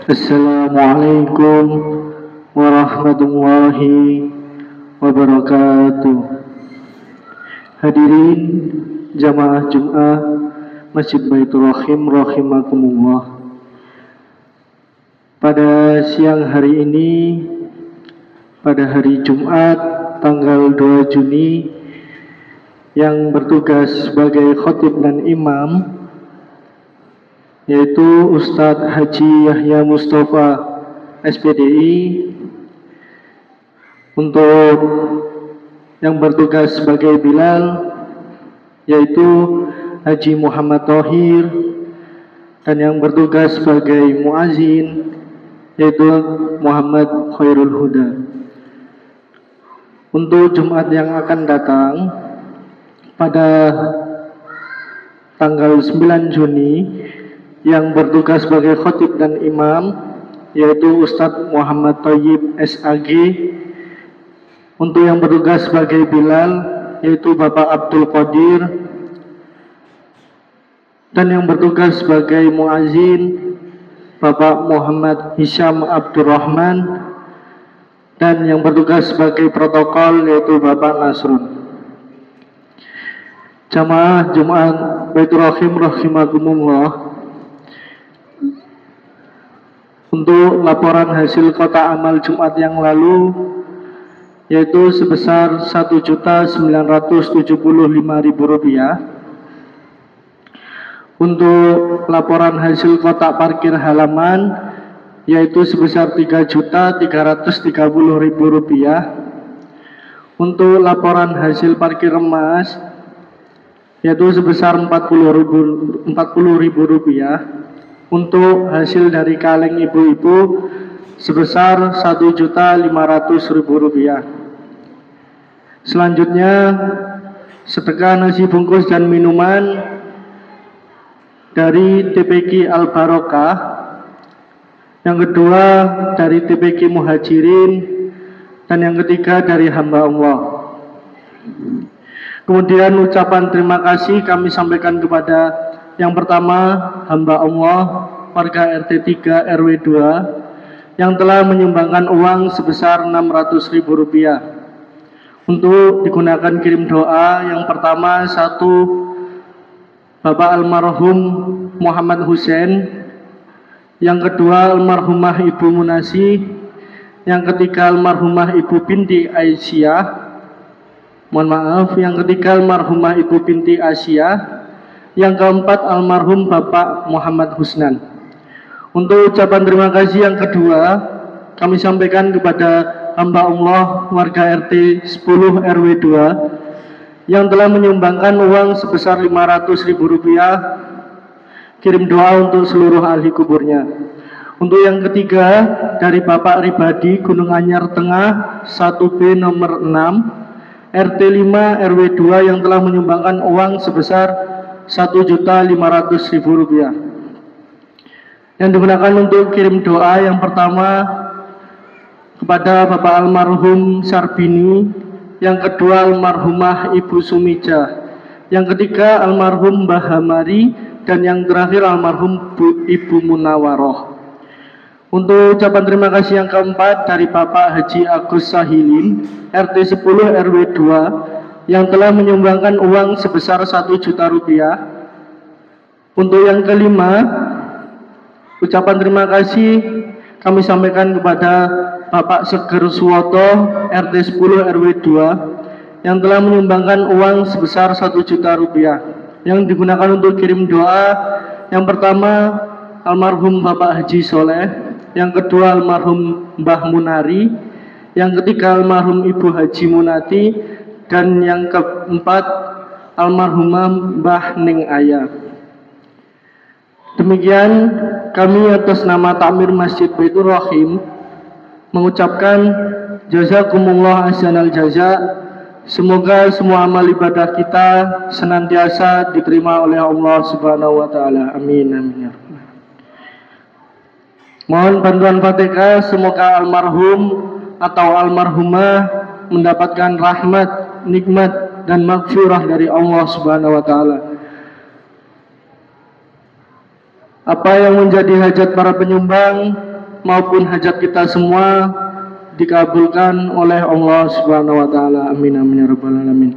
Assalamualaikum warahmatullahi wabarakatuh. Hadirin jamaah Jum'ah Masjid Baitur Rahim rahimakumullah. Pada siang hari ini, pada hari Jumat tanggal 2 Juni, yang bertugas sebagai khotib dan imam yaitu Ustadz Haji Yahya Mustafa SPDI. Untuk yang bertugas sebagai Bilal yaitu Haji Muhammad Thohir, dan yang bertugas sebagai muazin yaitu Muhammad Khairul Huda. Untuk Jumat yang akan datang pada tanggal 9 Juni yang bertugas sebagai khotib dan imam yaitu Ustadz Muhammad Thayyib SAG. Untuk yang bertugas sebagai Bilal yaitu Bapak Abdul Qadir, dan yang bertugas sebagai muazin Bapak Muhammad Hisham Abdurrahman, dan yang bertugas sebagai protokol yaitu Bapak Nasrun. Jamaah Jumat Baitur Rahim rahimakumullah. Untuk laporan hasil kotak amal Jumat yang lalu yaitu sebesar Rp1.975.000. Untuk laporan hasil kotak parkir halaman yaitu sebesar Rp3.330.000. Untuk laporan hasil parkir emas yaitu sebesar Rp40.000. Untuk hasil dari kaleng ibu-ibu sebesar Rp1.500.000. Selanjutnya sedekah nasi bungkus dan minuman dari TPQ Al Barokah. Yang kedua dari TPQ Muhajirin, dan yang ketiga dari hamba Allah. Kemudian ucapan terima kasih kami sampaikan kepada yang pertama hamba Allah warga RT 3 RW 2 yang telah menyumbangkan uang sebesar Rp600.000 untuk digunakan kirim doa. Yang pertama satu Bapak almarhum Muhammad Hussein, yang kedua almarhumah Ibu Munasi, yang ketiga almarhumah Ibu binti Aisyah, yang ketiga almarhumah Ibu binti Asia, yang keempat almarhum Bapak Muhammad Husnan. Untuk ucapan terima kasih yang kedua kami sampaikan kepada hamba Allah warga RT 10 RW 2 yang telah menyumbangkan uang sebesar Rp500.000 kirim doa untuk seluruh ahli kuburnya. Untuk yang ketiga dari Bapak Ribadi Gunung Anyar Tengah 1B nomor 6 RT 5 RW 2 yang telah menyumbangkan uang sebesar Rp1.500.000 yang digunakan untuk kirim doa. Yang pertama kepada Bapak almarhum Sarbini, yang kedua almarhumah Ibu Sumija, yang ketiga almarhum Mbah Hamari, dan yang terakhir almarhum Ibu Munawaroh. Untuk ucapan terima kasih yang keempat dari Bapak Haji Agus Sahilin RT 10 RW 2 yang telah menyumbangkan uang sebesar Rp1.000.000. Untuk yang kelima ucapan terima kasih kami sampaikan kepada Bapak Seger Suwoto RT 10 RW 2 yang telah menyumbangkan uang sebesar Rp1.000.000 yang digunakan untuk kirim doa. Yang pertama almarhum Bapak Haji Soleh, yang kedua almarhum Mbah Munari, yang ketiga almarhum Ibu Haji Munati, dan yang keempat almarhumah Mbah Ning Aya. Demikian kami atas nama Takmir Masjid Baitur Rahim mengucapkan jazakumullah ahsanal jaza. Semoga semua amal ibadah kita senantiasa diterima oleh Allah Subhanahu wa taala. Amin amin ya rabbal alamin. Mohon bantuan Fatihah, semoga almarhum atau almarhumah mendapatkan rahmat, nikmat dan maghfirah dari Allah Subhanahu wa taala. Apa yang menjadi hajat para penyumbang maupun hajat kita semua dikabulkan oleh Allah Subhanahu wa taala. Amin amin ya rabbal alamin.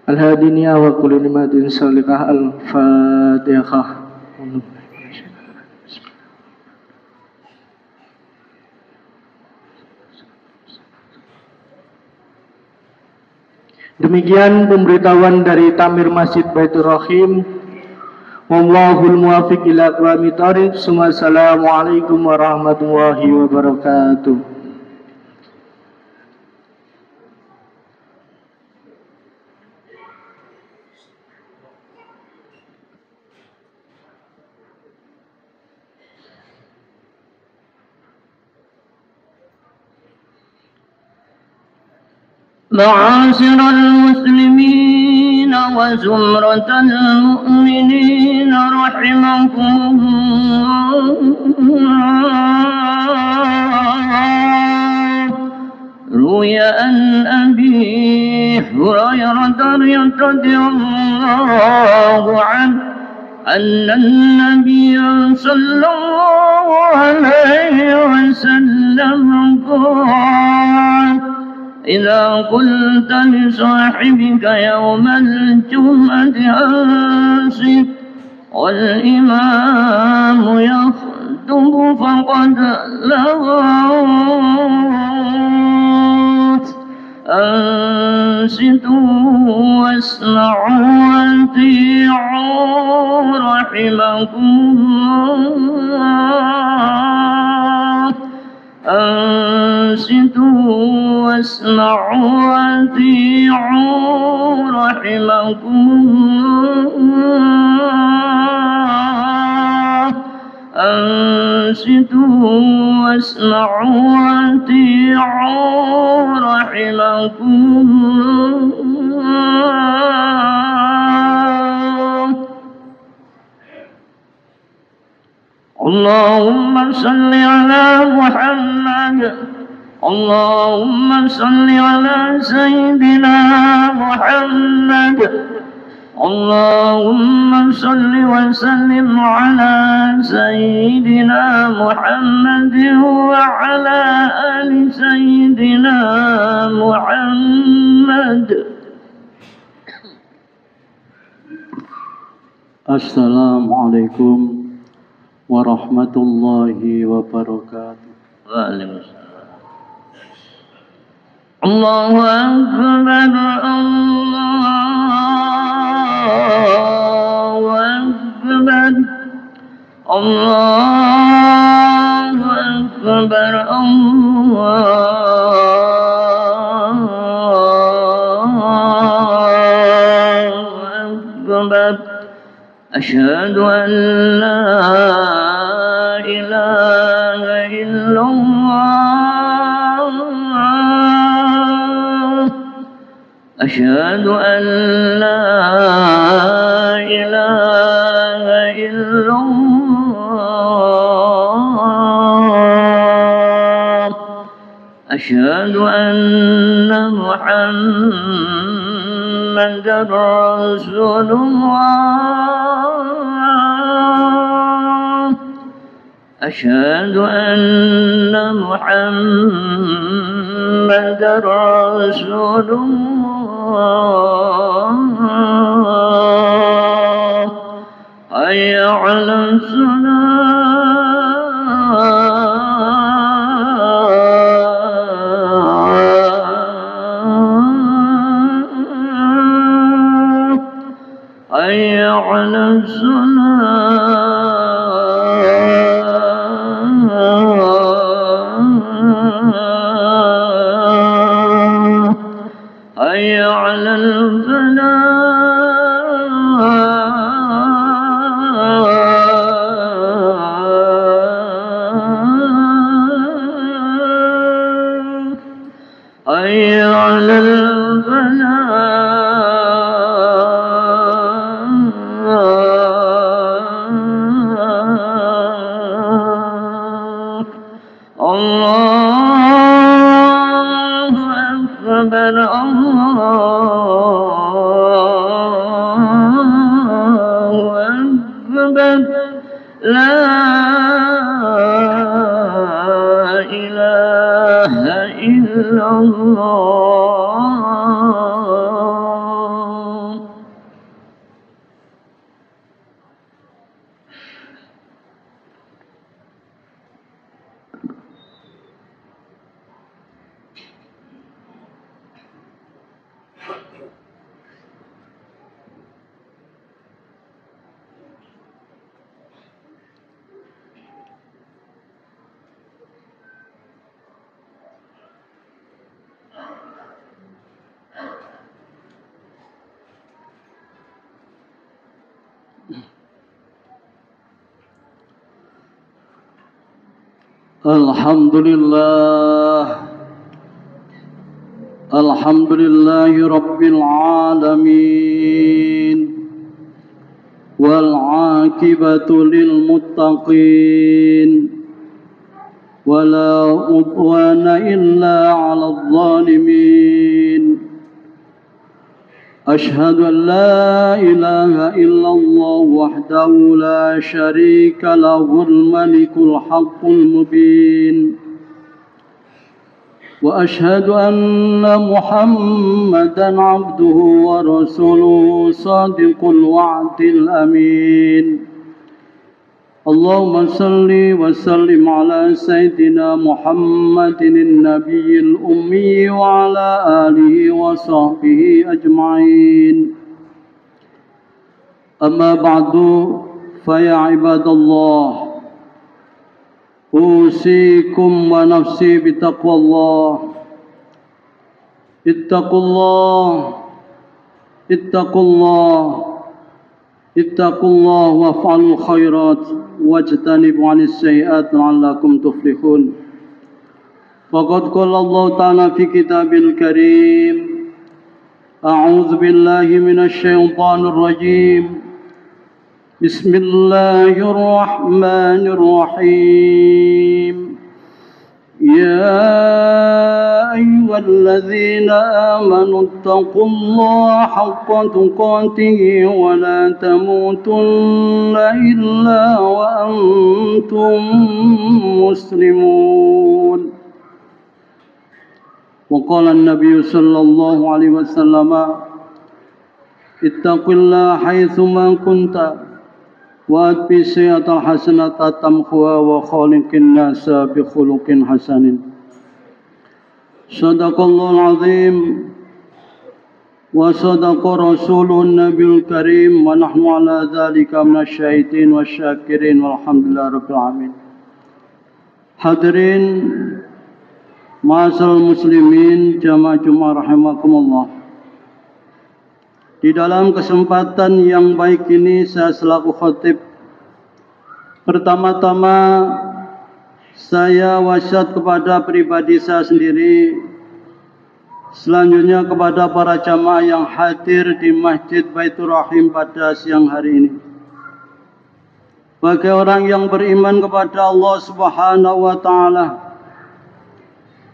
Al-hadiniyah wa kullu nimatin salihah. Al-Fatihah. Demikian pemberitahuan dari Takmir Masjid Baitur Rahim. Wallahul muwaffiq ila aqwamit thoriq. Assalamualaikum warahmatullahi wabarakatuh. معاشر المسلمين وزمرة المؤمنين رحمكم الله. روي عن أبي هريرة رضي الله عنه أن النبي صلى الله عليه وسلم قال: إذا قلت لصاحبك يوم الجمعة أنصت والإمام يخطب فقد لغوت. أنصتوا واسمعوا وأطيعوا رحمكم الله. أنصتوا واسمعوا وأطيعوا رحمكم الله. أنصتوا واسمعوا وأطيعوا رحمكم الله. اللهم صل على محمد. اللهم صل على سيدنا محمد. اللهم صل وسلم على سيدنا محمد وعلى آل سيدنا محمد. Assalamualaikum warahmatullahi wabarakatuh. Waalaikumsalam. Allahu Akbar, Allahu Akbar, Allahu Akbar, Allahu Akbar. أشهد أن لا إله إلا الله. أشهد أن لا إله إلا الله. أشهد أن محمدا رسول الله. أشهد أن محمدا رسول الله. حي على الصلاة. حي على الصلاة. حي على الفلاح. حي على الفلاح. الله أكبر، الله أكبر. لا إله إلا الله. Alhamdulillahi Rabbil Alamin wal aqibatu lil muttaqin wala udwana illa 'alal zalimin. Ashhadu an la ilaha illallah wahdahu la syarika lahul malikul haqqul mubin. Wa ashhadu anna Muhammadan 'abduhu wa rasuluhu shadiqul wa'dil amin. Allahumma salli wa sallim ala sayyidina Muhammadin nabiyil ummi wa ala alihi wa sahbihi ajma'in. Amma ba'du, fa ya ibadallah, usikum wa nafsi bitaqwallah. Ittaqullah, ittaqullah, ittaqullah waf'alul khairat wajtanibu 'anis sayyi'at la'allakum tuflihun. Faqad qala Allah ta'ala fi kitabil karim, a'udzu billahi minasy syaithanir rajim. Bismillahirrahmanirrahim. Ya ayyuhalladzina amanu taqullaha haqqa tuqatih wa la tamutunna illa wa antum muslimun. Wa qala an-nabiy sallallahu alaihi wasallam, ittaqillaha haitsu ma kunta wa atbi sayyi'atal hasanata tamhuha wa khaliqin nasa bi khuluqin hasanin. Sadaqallahul azim wa sadaqa rasulun nabiyul karim wa nahnu ala dzalika minasyaitin wasyakirin walhamdulillahi rabbil alamin. Hadirin ma'asyiral muslimin jamaah Jumat rahimakumullah. Di dalam kesempatan yang baik ini saya selaku khatib, pertama-tama saya wasiat kepada pribadi saya sendiri, selanjutnya kepada para jamaah yang hadir di Masjid Baitur Rahim pada siang hari ini. Bagi orang yang beriman kepada Allah Subhanahu wa taala,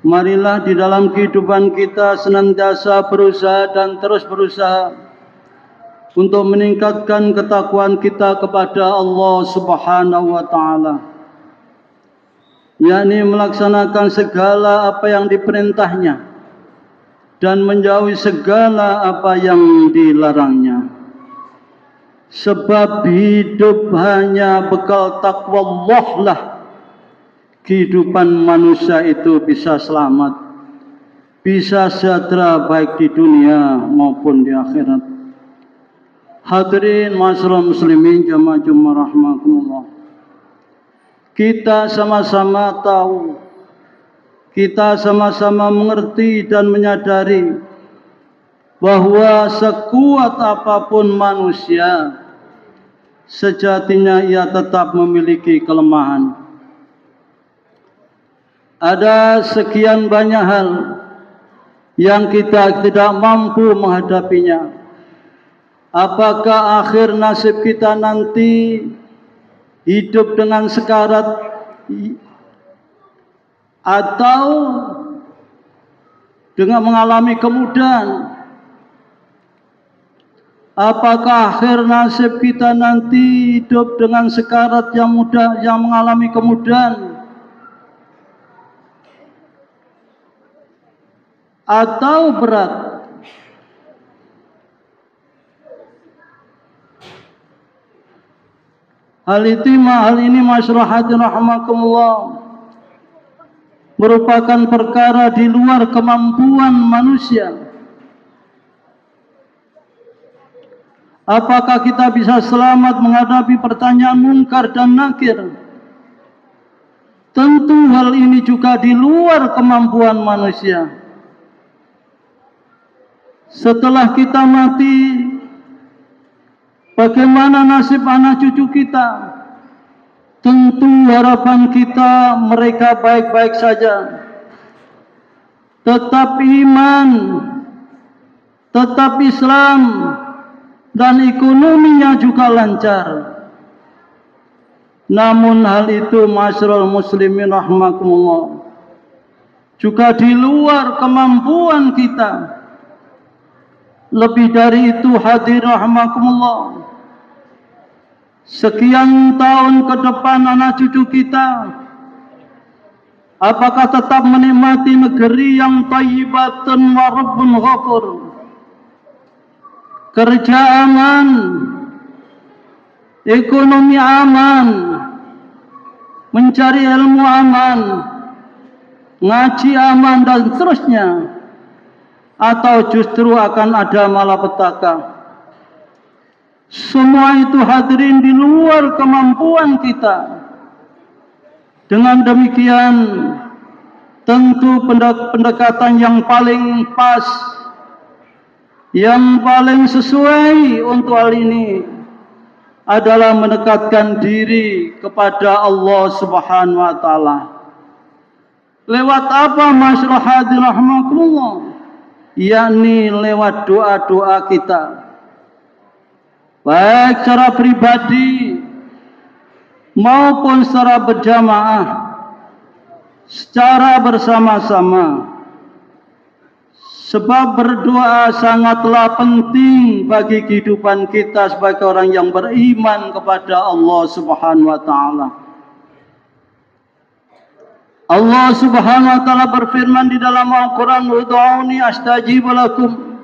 marilah di dalam kehidupan kita senantiasa berusaha dan terus berusaha untuk meningkatkan ketakwaan kita kepada Allah Subhanahu wa taala, yakni melaksanakan segala apa yang diperintahnya dan menjauhi segala apa yang dilarangnya. Sebab hidup hanya bekal takwa Allah lah kehidupan manusia itu bisa selamat, bisa sejahtera baik di dunia maupun di akhirat. Hadirin ma'asyiral muslimin jamaah Jumat rahimakumullah. Kita sama-sama tahu, kita sama-sama mengerti dan menyadari bahwa sekuat apapun manusia, sejatinya ia tetap memiliki kelemahan. Ada sekian banyak hal yang kita tidak mampu menghadapinya. Apakah akhir nasib kita nanti hidup dengan sekarat atau dengan mengalami kemudahan? Apakah akhir nasib kita nanti hidup dengan sekarat yang mudah, yang mengalami kemudahan, atau berat? Hal ini masyarakat rahimakumullah merupakan perkara di luar kemampuan manusia. Apakah kita bisa selamat menghadapi pertanyaan munkar dan nakir? Tentu hal ini juga di luar kemampuan manusia. Setelah kita mati, bagaimana nasib anak cucu kita? tentu harapan kita mereka baik-baik saja, tetap iman, tetap Islam, dan ekonominya juga lancar. Namun hal itu masyarul muslimin rahimakumullah juga di luar kemampuan kita. Lebih dari itu hadirin rahimakumullah, sekian tahun ke depan anak cucu kita apakah tetap menikmati negeri yang thayyibatun wa rabbun ghafur, kerja aman, ekonomi aman, mencari ilmu aman, ngaji aman, dan seterusnya, atau justru akan ada malapetaka? Semua itu hadirin di luar kemampuan kita. Dengan demikian, tentu pendekatan yang paling pas, yang paling sesuai untuk hal ini adalah mendekatkan diri kepada Allah Subhanahu wa taala. Lewat apa masyarakat hadirin rahimakumullah? Yakni lewat doa-doa kita, baik secara pribadi maupun secara berjamaah, secara bersama-sama. Sebab berdoa sangatlah penting bagi kehidupan kita sebagai orang yang beriman kepada Allah Subhanahu wa taala. Allah Subhanahu wa taala berfirman di dalam Al-Qur'an, "Ud'uni astajib lakum."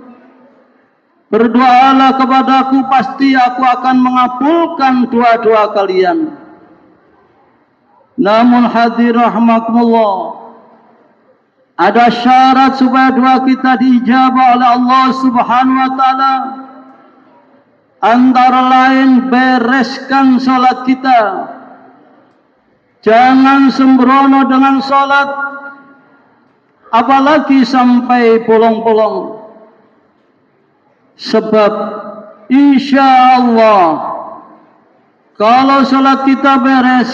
Berdoalah kepadaku, pasti aku akan mengabulkan doa-doa kalian. Namun hadirin rahimakumullah, ada syarat supaya doa kita diijabah oleh Allah Subhanahu wa taala. Antara lain bereskan salat kita. Jangan sembrono dengan salat, apalagi sampai bolong-bolong. Sebab insya Allah kalau salat kita beres,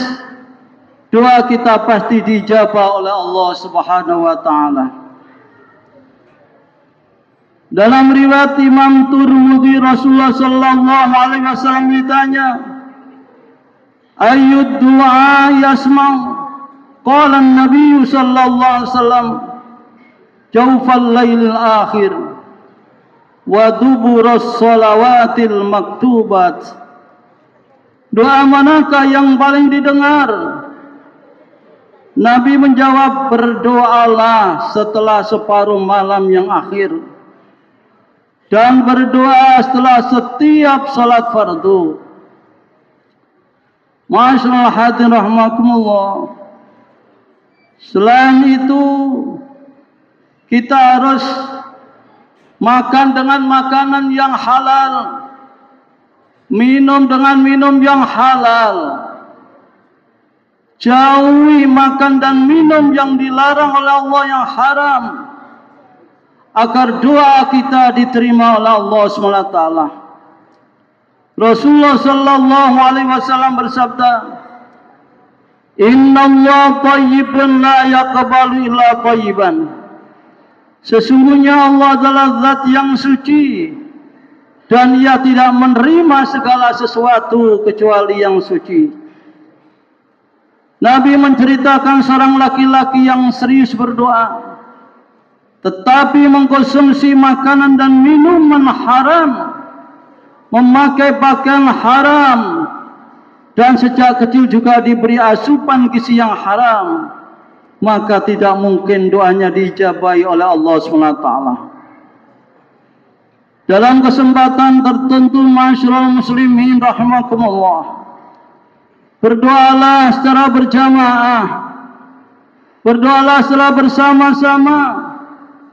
doa kita pasti dijabah oleh Allah Subhanahu wa taala. Dalam riwayat Imam Tirmidzi, Rasulullah sallallahu alaihi wasallam ditanya, "Ayyud du'a yasma'?" Qala an-nabiy sallallahu alaihi wasallam, "Jawfal lailil akhir wa duburas salawatil maktubat." Doa manakah yang paling didengar? Nabi menjawab, berdoalah setelah separuh malam yang akhir, dan berdoa setelah setiap salat fardu. Masyaallah hadirin rahimakumullah. Selain itu, kita harus makan dengan makanan yang halal, minum dengan minum yang halal. Jauhi makan dan minum yang dilarang oleh Allah yang haram, agar doa kita diterima oleh Allah SWT. Rasulullah sallallahu alaihi wasallam bersabda, "Inna Allah thayyibun la yaqbalu illa thayyiban." Sesungguhnya Allah adalah zat yang suci, dan Ia tidak menerima segala sesuatu kecuali yang suci. Nabi menceritakan seorang laki-laki yang serius berdoa, tetapi mengkonsumsi makanan dan minuman haram, memakai pakaian haram, dan sejak kecil juga diberi asupan gizi yang haram, maka tidak mungkin doanya diijabahi oleh Allah SWT. Dalam kesempatan tertentu masyarul muslimin rahimakumullah, berdoalah secara berjamaah, berdoalah secara bersama-sama,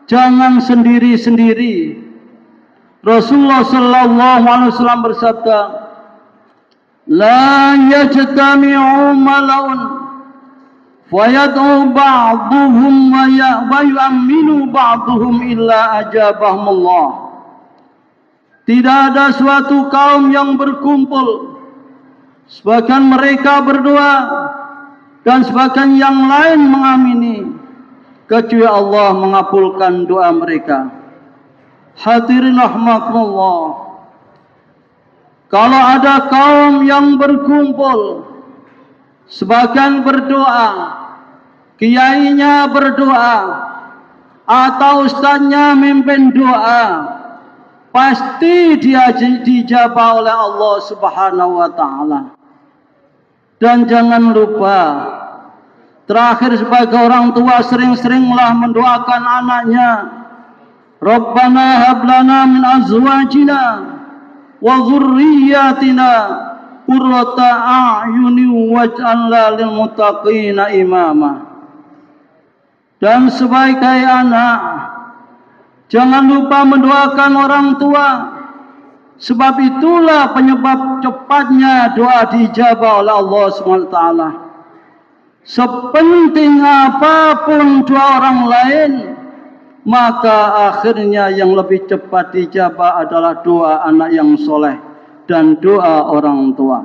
jangan sendiri-sendiri. Rasulullah sallallahu alaihi wasallam bersabda, "La yajtami'u mala'un fayad'u ba'duhum wa yu'minu ba'duhum illa ajabahumullah." Tidak ada suatu kaum yang berkumpul Sebagian mereka berdoa dan sebagian yang lain mengamini, kecuali Allah mengabulkan doa mereka. Hadirin rahmatullah, kalau ada kaum yang berkumpul, sebagian berdoa, kiainya berdoa, atau ustaznya mimpin doa, pasti dia dijabah oleh Allah Subhanahu wa Ta'ala. Dan jangan lupa, terakhir sebagai orang tua sering-seringlah mendoakan anaknya, Rabbana hablana min azwajina wa dzurriyyatina qurrata a'yuni waj'alna lil muttaqina imama. Dan sebagai anak, jangan lupa mendoakan orang tua, sebab itulah penyebab cepatnya doa dijabah oleh Allah SWT. Sepenting apapun doa orang lain, maka akhirnya yang lebih cepat dijabah adalah doa anak yang soleh dan doa orang tua.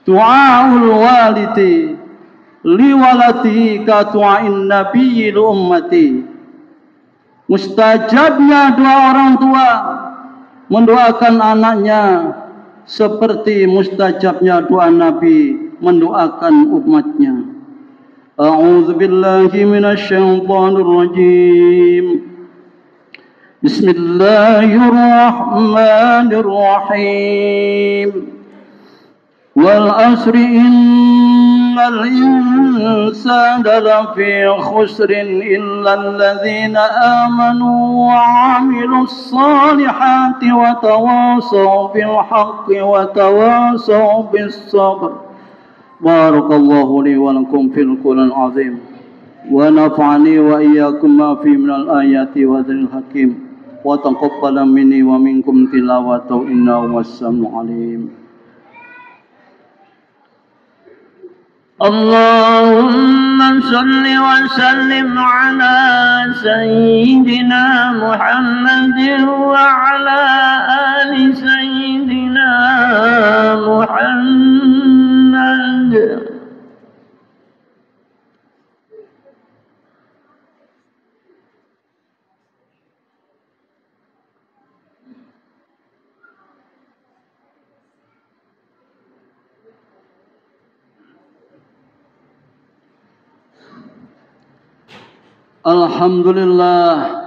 Du'aul walidi liwaladihi ka du'ain nabiyyi li ummati. Mustajabnya doa orang tua mendoakan anaknya seperti mustajabnya doa Nabi mendoakan umatnya. A'udzu billahi minasy syaithanir rajim. Bismillahirrahmanirrahim. Wal asri innal insana lafi khusrin illa alladhina amanu wa 'amilus salihati wa tawasaw bil haqqi wa tawasaw bis sabr. Barakallahu li wa lakum fil Qur'anil azim wa nafa'ani wa iyyakum ma fi minal ayati wa dzil hakim wa taqabbal minni wa minkum tilawatahu innahu was-sami'ul alim. Allahumma salli wa sallim ala sayyidina Muhammadin wa ala ali sayyidina Muhammad. Alhamdulillah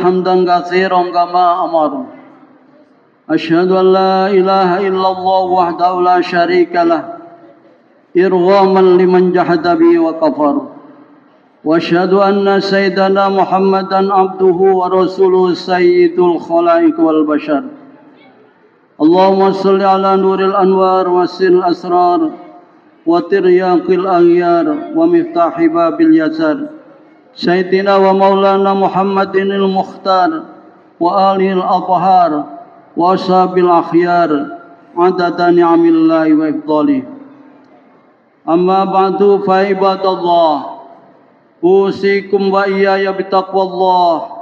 hamdan katsiran kama amar. Asyhadu an la ilaha illallah wahdahu la syarika lah, irghaman liman jahada bihi wa kafar. Wa asyhadu anna sayyidana Muhammadan abduhu wa rasuluhu sayyidul khalaiq wal bashar. Allahumma salli ala nuril anwar wa sil asrar wa tiryaqil aghyar wa miftahi babil yasar. Sayyidina wa maulana Muhammadinil mukhtar wa alihil athhar wa ashabil akhyar adada ni'amillahi wa ifdalih. Amma ba'du fa ibadallah, usikum wa iyaya bitaqwallah.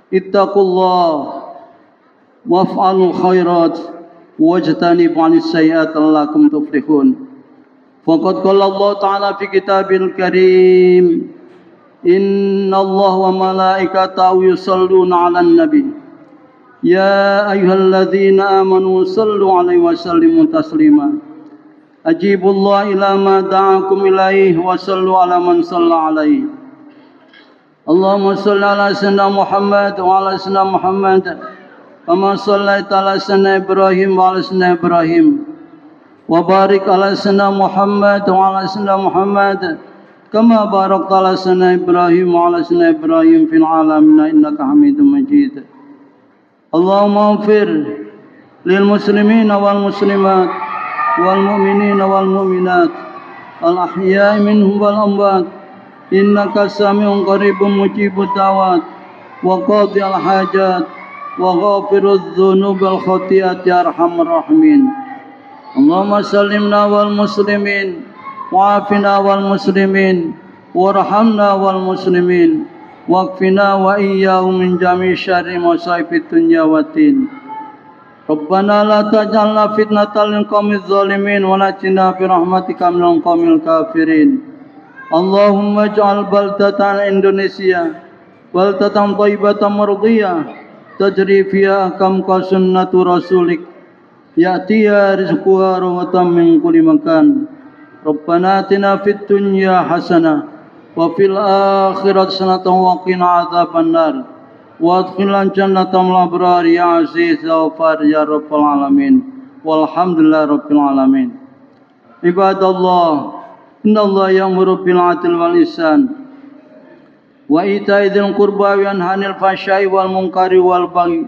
Ittaqullah waf'alul khairat wajtanibu 'anis sayyi'at la'allakum tuflihun. Faqad qala Allah ta'ala fi kitabil karim, Inna Allah wa malaikatahu yusalluna 'alan nabi ya ayyuhalladzina amanu sallu 'alaihi wa sallimu taslima. Ajibullah ila ma da'akum ilaihi wa sallu 'ala man shalla 'alaihi. Allahumma salli 'ala sayyidina Muhammad wa 'ala sayyidina Muhammad kama shallaita 'ala sayyidina Ibrahim wa 'ala sayyidina Ibrahim wa barik 'ala sayyidina Muhammad wa 'ala sayyidina Muhammad kama barakta 'ala sayyidina Ibrahim wa 'ala sayyidina Ibrahim fil 'alamin innaka Hamidum Majid. Allahumma ighfir lil muslimina wal muslimat wal mu'minina wal mu'minat al ahya'i minhum wal amwat innaka sami'un qaribun mujibud da'wat wa qadiyal hajat wa ghafirudz dzunub wal khati'at ya arhamar rahimin. Allahumma sallimna wal muslimin wa'afina wal muslimin warhamna wal muslimin waqfina wa iyyahum min jami' syarri masaibid dunya waddin. Rabbana la taj'alna fitnatan lil qaumil zalimin wa najina bi rahmatika minal qaumil kafirin. Allahumma ij'al baldatan Indonesia baldatan thayyibatan mardiyah tajri fiha ahkamka sunnatu rasulik ya'tiya rizquha rawatan min kulli makan. Rabbana atina fid dunya hasanah wa fil akhirati hasanatan wa qina adzabannar. Wa jannatal abrar ya aziz ya ghafar ya rabbal alamin. Walhamdulillah rabbil alamin. Ibadallah, innallaha ya'muru bil 'adli wal ihsan wa ita'i dzil qurba wa yanha 'anil fahsya'i wal munkari wal baghi.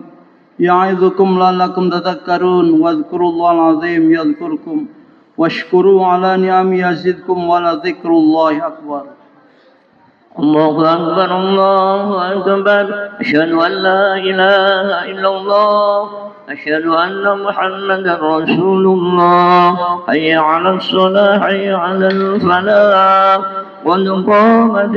Ya'idzukum la'allakum tadhakkarun. Wadhkurullahal 'azim yadhkurkum washkuru 'ala ni'amihi yazidkum wa la dzikrullahi akbar. الله أكبر الله أكبر أشهد أن لا إله إلا الله أشهد أن محمدا رسول الله حي على الصلاة حي على الفلاح قد قامت